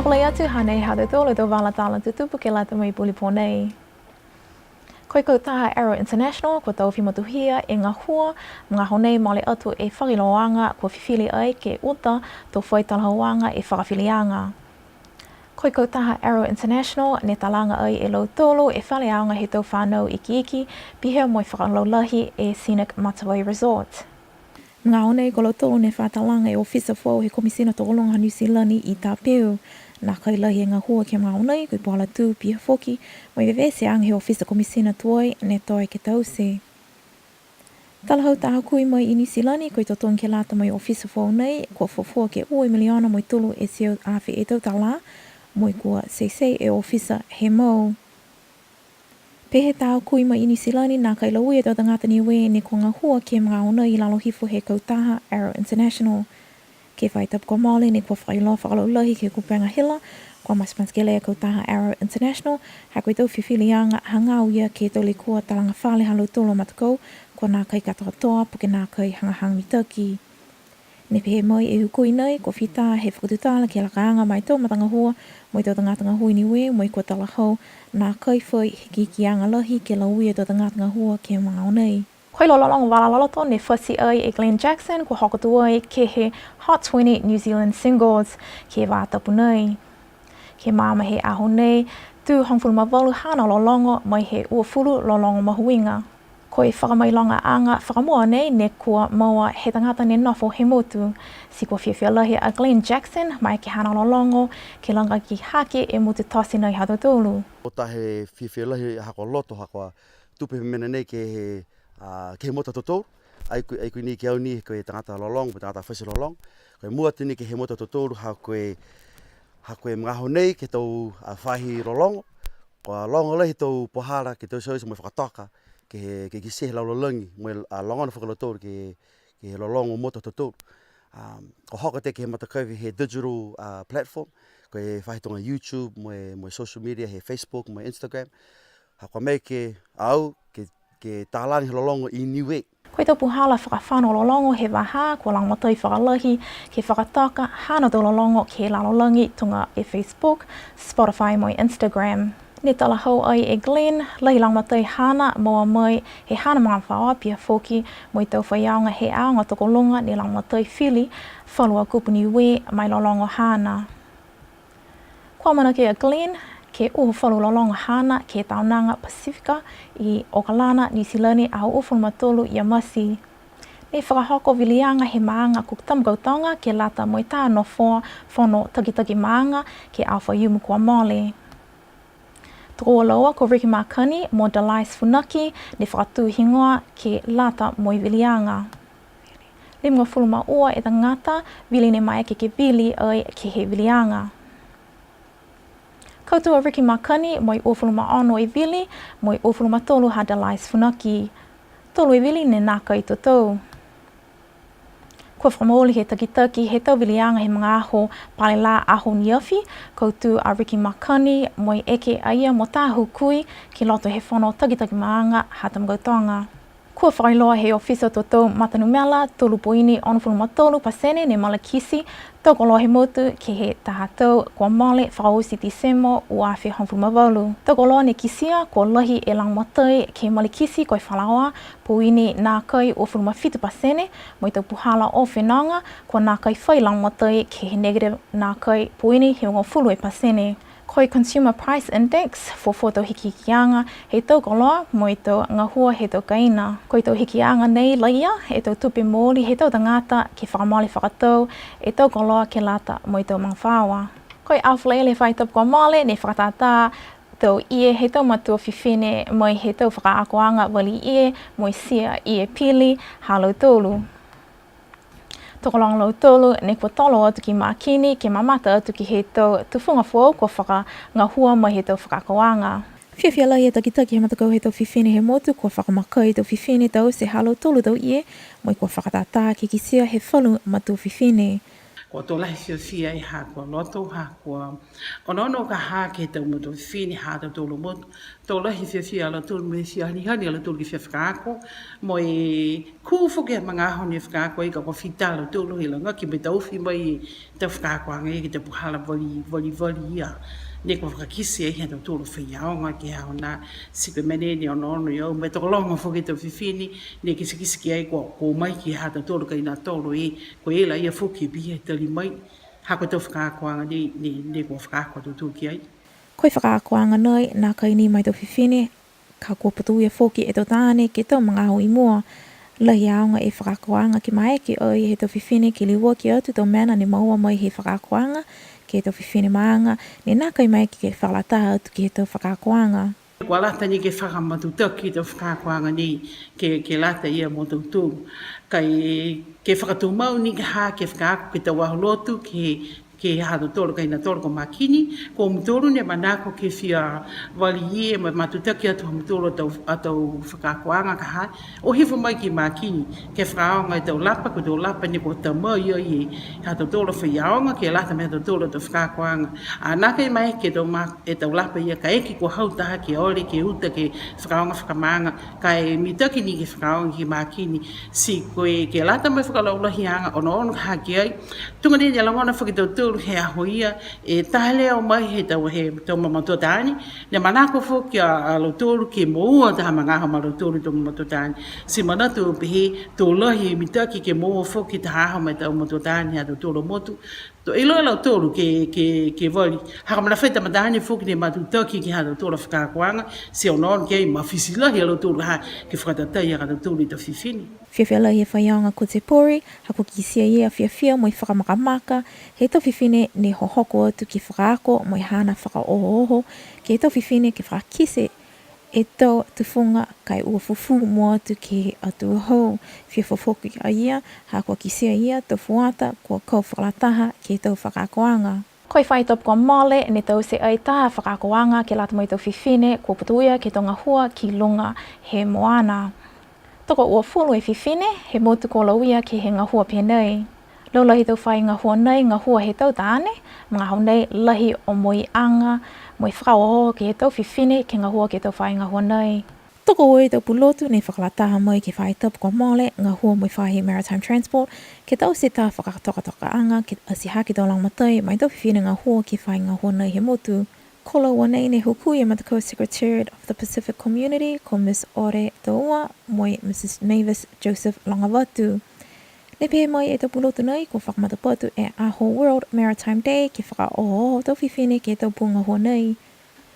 Kokolea tu hane hada tolo do vala tala tutupu ke lata mai puli ponei. Koe taha Arrow International ko tau whimatuhia e ngā hua mga honei male atu e whakiloanga ko whiwhili ai ke uta tō whai talahauanga e whakawhilianga. Koe taha Arrow International ne talanga ai e lau tolo e whaleaanga he tau whanau iki pihea moi whakalaulahi e Scenic Matawai Resort. Mga honei ko lau tolo ne whatalanga e ofisa fōu he komisina tōlonga New Zealand i tāpeu. Nā kailahi e ngā hua ke mga honei koe pōla tū pia foki mai vevese ang he ofisa komisina tuai ne toi ke tause. Talahau taha kui mai i New Zealand koe totong ke lata mai ofisa fōu nei kua fōfua ke ui miliona moi tulu e seo awhi e tau tala moi kua seisei e ofisa he mau. Pehe taha kui mai i New Zealand nā kailaui e tau tangata Niue ne ko ngā hua ke mga honei i lalo hifu he kautaha Arrow International. Ke whai tapu kua maole ne kua whailoa whakalaulahi ke kupenga hila kua maspanskele e kautaha Arrow International ha koe tau whiwhilianga hangauia ke tau le kua talanga whale halo tolo matakau kua nā kai katoa toa puke nā kai hangahang mitaki. Ne pehe mai e hukui nei kua whita he whakatutala ke lakaanga mai tau matanga hua moi tau tangata hui Niue moi kua talahau nā kai whai hiki ki anga lahi ke laui e tau tangata hua ke mga o nei. Koe lololong wala loloto ne whasi ai e Glenn Jackson kua hokotu ai ke he Hot 20 New Zealand Singles ke wātapu nei. Ke māma he aho nei, tū hongfulu mawalu hana lolongo mai he uafulu lolongo mahuinga. Koe whakamailonga anga whakamua nei ne kua maua he tangata ne nofo he motu. Si kua whiawhialahi a Glenn Jackson mai ke hana lolongo ke langa ki hake e motu tosi nei hatotolu. O tahe whiawhialahi hako loto hako tupe mena nei ke he mota totou. Ai koe ni ke au ni koe tangata lolong, tangata whesi lolong. Koe mua tini ke he mota totou ha koe mga honei ke tau whahi lolongo. Koa longo lehi tau pohara ke tau soisa mo whakatoka ke sehe lau lolangi mo longona whakalotou ke he lolongo mota totou. Ko hoko te ke he matakauwi he digital platform. Koe whahi tonga YouTube, mo social media, he Facebook, mo Instagram. Ha koa mei ke au ke tālani he lolongo i Niue. Koe tau puhala whakawhano lolongo he waha kua langmatai whakalahi ke whakataka hana tau lolongo ke lalolangi tunga e Facebook, Spotify mo Instagram. Ne talahau ai e Glenn, lahi langmatai hana moa mai he hana mga whaoa pia foki mo i tau whaiaonga he aonga tokolonga ne langmatai whili whalua kupu Niue mai lolongo hana. Kua mana ke a Glenn, ke uhu whalu lolonga hana ke taunanga Pasifika i Okalana, New Zealand au ufu matolu i Amasi. Ne whakahoko vilianga he maanga kuk tamgautonga ke lata moi tā no whono takitaki maanga ke awha yumu kua mole. Toko loa ko Ricky Makani mo Dalais Funaki ne whakatu hingoa ke lata moi vilianga. Limgo fuluma ua e tangata vili ne mai ke vili ai ke he vilianga. Kautua Ricky Makani moi ofuluma ono e vili, moi ofuluma tolu ha Dalais Funaki. Tolu e vili ne naka i totou. Kua whamaoli he takitaki he tau vilianga he mga aho pale la aho niawhi, kautu a Ricky Makani moi eke aia mo tāhu kui ki loto he whono takitaki maanga hatamgautonga. Kua whailoa he ofisa totou matanumela tolu poini onofuluma tolu pasene ne malakisi toko loa he motu ke he tahatau kua male whakausi Disemo ua whi hongfuluma walu. Toko loa ne kisia kua lahi e langmatai ke malakisi koe whalaoa poini nā kai o fuluma fitu pasene mo i tau puhala o whenanga kua nā kai whai langmatai ke he negative nā kai poini he ngofulu e pasene. Koe Consumer Price Index for tau hikianga he tau koloa mo i tau ngahua he tau kaina. Koe tau hikianga nei laia e tau tupe mōli he tau tangata ke whakamali whakatau e tau koloa ke lata mo i tau mangwhawa. Koe awhaleile whai tapu kua male ne whakatata tau ie he tau matua whiwhine mo i he tau whakaakoanga wali ie mo i sia ie pili halo tolu. Toko long lau tolu ne kua tolo atu ki makini ke mamata atu ki he tau tuwhunga fōu kua whaka ngahua mai he tau whakakoanga. Whiawhiala ia takitaki he matakau he tau whiwhine he motu kua whakamakai tau whiwhine tau se halo tolu tau ie mai kua whakatata ki kisia he whalu matu whiwhine. ko to lai fia i ha ko loto ha ko ono ka ha ke te mo to fini ha to lo mo to lai fia la to me fia ni ha ni la to ki fia ko mo e ku fu ke manga ho ni fia ko i ka ko fita lo to lo i la ki me tau fi mai te fia ko ngai ki te puhala voli ia ne ko ka kisi e hento tolo fia o nga ki ha na sipe mene ni ono yo me to longa fo ki te fifini ne ki kisi ki ai ko mai ki ha to tolo ka ina tolo e ko e la ia fo ki bi te li mai ha ko to fika ko nga ni ko fika ko to ki ai Koe whakaakoanga nei, nā kai ni mai tō whiwhine, ka kua patuia fōki e tō tāne ke tō mga hui mua. Lahi aonga e whakaakoanga ki mai ki oi he tō whiwhine ki liwa ki atu tō mena ni maua mai he whakaakoanga ke tō whiwhine maanga, ne nā kai mai ki ke whakalataha atu ki he tō whakaakoanga. Kua lata ni ke whakamatuta te whakakoanga ni ke lata ia mo tū. Kai ke whakatumau ni ke hā ke whakaako ki te waholotu ke hado tolo kai na tolo ko makini ko mtoro ne manako ke fia wali ye ma matuta ki atu mtoro atau whakakoanga ka ha o hifo mai ki makini ke whakaonga te lapa ko te lapa ni ko tama ia i hado tolo whiaonga ke lata me hado tolo te whakakoanga a naka i mai ke to e te lapa ia ka eki ko hautaha ke ore ke uta ke whakaonga whakamanga ka e mitaki ni ke whakaonga ki makini si koe ke lata mai whakalaulahianga ono ha ki ai tunga ni jalangona whakitautu he ahoia e tale o mai he tau he tau mamatotani ne manako fo ki a lotoru ki moa ta manga ha lotoru tau mamatotani si manatu pe to lahi mitaki ke moa fo ki ta ha mai tau mamatotani ha tolo motu to ilo lotoru ke voli ha kama feta matani fo ki matu taki ki ha tolo fika kwanga si ono ke ma fisila he lotoru ha ki fata tai ha tolo to fifini Whiawhiala he whaianga ko te pori, hako ki sia ia whiawhia moi whakamakamaka, he tau whiwhine ne hohoko atu ki whakaako moi hana whakaoho, ke he tau whiwhine ke whakise e tau tufunga kai ua fufu mo atu ke atu hou, whiawhawhoki a ia, hako ki sia ia tau fuata kua kau whakalataha ke tau whakaakoanga. Koe whai top ko mole ne tau se ai taha whakaakoanga ke lata moi tau whiwhine kua putuia ke tonga hua ki lunga he moana. Toko ua fulu e whiwhine, he motu ko lauia ki he ngahua penei. Lau lahi tau whai ngahua nei, ngahua he tau tāne, mga hau nei lahi o moi anga, moi whakaoho ki he tau whiwhine ke ngahua ki tau whai ngahua nei. Toko ue tau pulotu ne whakalataha mai ki whai tapu ko mole, ngahua moi whai he maritime transport, ke tau se tā whakatoka anga, ke asiha ki tau langmatai, mai tau whiwhine ngahua ki whai ngahua nei he motu. Kola wane ne hukui e matako Secretariat of the Pacific Community ko Miss Ore Taua moi Mrs. Mavis Joseph Langavatu. Ne pe mai e tau pulotu nei ko whakamatapatu e Aho World Maritime Day ki whakaoho tau whiwhine ke tau punga hoa nei.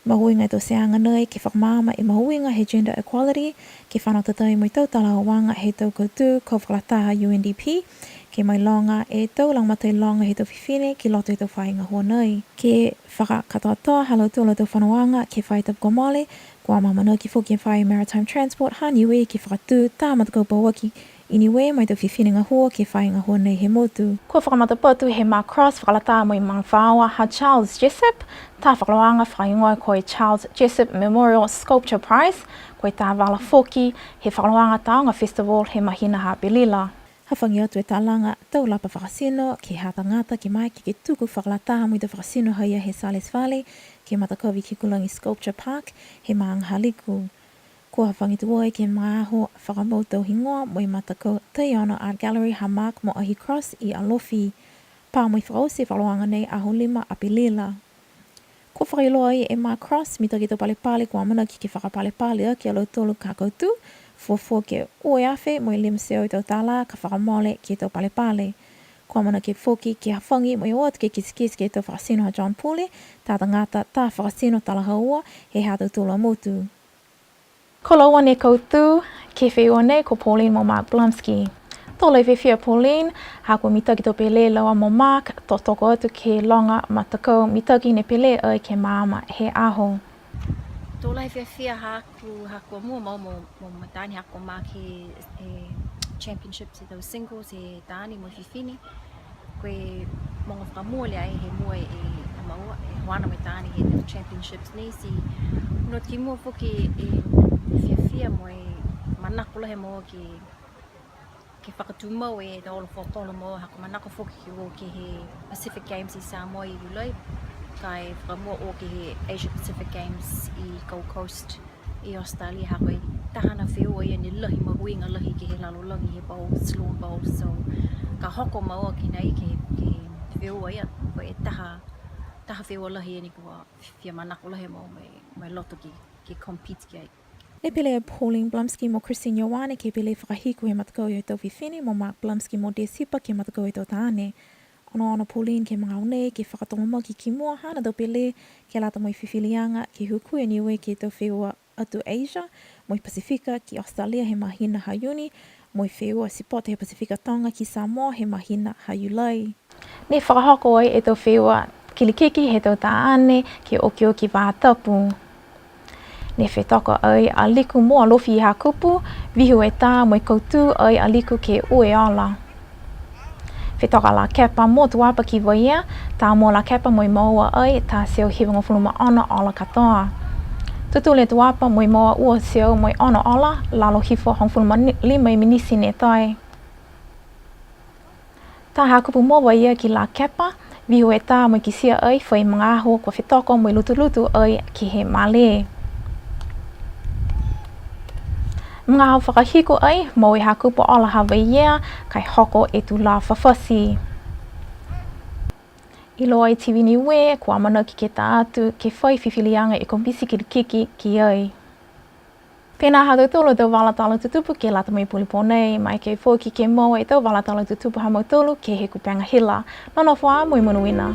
Mahuinga tau seanga nei ki whakamama e mahuinga he gender equality ki whanotatai moi tau talawanga he tau koutu ko whakalataha UNDP ke mai longa e tau langmatai longa he tau whiwhine ki loto he tau whainga hoa nei. Ke whakatoatoa halo tūla tau whanawanga ke whai tapu komole, kua mamana ki whoki e whai maritime transport ha Niue ki whakatū tā matakau pawaki i Niue mai tau whiwhine ngā hoa ke whainga hoa nei he motu. Kua whakamatapatu he Mark Cross whakalata moi mangwhaua ha Charles Jessup, tā whakaloanga whaingoa koe Charles Jessup Memorial Sculpture Prize, koe tā wala whoki he whakaloanga taonga festival he mahina ha Belila. Hawhangi atu e tālanga tau lapa whakasino ki hata ngata ki mai ki ke tuku whakalataha mui te whakasino haia he Sales Valley ki Matakawi ki Kulangi Sculpture Park he maanga haliku. Kua hawhangi tuai ki mga aho whakamautou hingoa moi Matakau Taiona Art Gallery ha Mark mo ahi cross i Alofi. Pā moi whakausi whaloanga nei aho lima a Pilela. Kua whakailoa i e Mark Cross mita ki tau palepale kua mana ki whakapalepale a ki alo tolu kakautu. Fuafua ke ue awhi moi limseo i tau tāla ka whakamole ki tau palepale. Kua mana ke whoki ki hawhangi moi oat ke kiskis ke tau whakasino ha John Pule, tāta ngata tā whakasino talahaua he hātau tūla motu. Ko laua ne koutu, ke whiua nei ko Pauline mo Mark Blumsky. Tō lei whiwhia Pauline, ha kua mitaki tō pele laua mo Mark, tō toko atu ke longa matakau mitaki ne pele ai ke māma he aho. Tōlai whiawhia haku mua mo matani haku maki e championships e tau singles e tāni mo whiwhini. Koe monga whakamua lea he mua e maua e hoana mai tāni he tau championships nei si unot ki mua whuki e whiawhia mo e manakula he mua ki ke whakatumau e te olo whapolo mo hako manako whoki ki o ke he Pacific Games I Samoa I Ulai kai whakamua o ke he Asia Pacific Games I Gold Coast I Australia hako I tahana whio ia ni lahi mahuinga lahi ke he lalolangi he bowls, slow bowls so ka hoko maua ki nei ke whio ia ko e taha whio lahi e ni kua whia manako lahi mo mai loto ki compete ki ai. Le pele Pauline Blumsky mo Christine Ioane ke pele whakahiku he matakau I tau whiwhine mo Mark Blumsky mo Desipa ke matakau I tau tāne. Ono Pauline ke mga unei ke whakatonga ki mua hana tau pele ke lata mo I whiwhilianga ke huku e Niue ke tau whiua atu Asia, mo I Pasifika ki Australia he mahina hayuni, mo I whiua sipota he Pasifika tonga ki Samoa he mahina hayulai. Ne whakahoko ai e tau whiua kilikiki he tau tāane ke oki vātapu. Ne whetoko ai a liku mo a lofi I ha kupu, vihu e tā mo I koutu ai a liku ke ue ala. Whetoko la kepa mo tuapa ki waia, tā mo la kepa mo I maua ai, tā seo hiwanga fuluma ona ala katoa. Tutu le tuapa mo I maua ua seo mo I ona ala, lalo hifo hong fuluma lima I minisi ne tai. Tā ha kupu mo waia ki la kepa, vihu e tā mo I kisia ai, whai mga aho kwa whetoko mo I lutu ai ki he male. Mga hau whakahiko ai, mo I hakupo ala Hawaii kai hoko e tu la whawhasi. I loa I TV Niue, kua mana ki ke tātu, ke whai whiwhilianga e kompisi ki ai. Pēnā hatu tolu tau walatala tutupu ke lata mai puliponei, mai ke fōki ke moa I tau walatala tutupu hamau tolu ke he kupanga hila. Nono whaa mui munuina.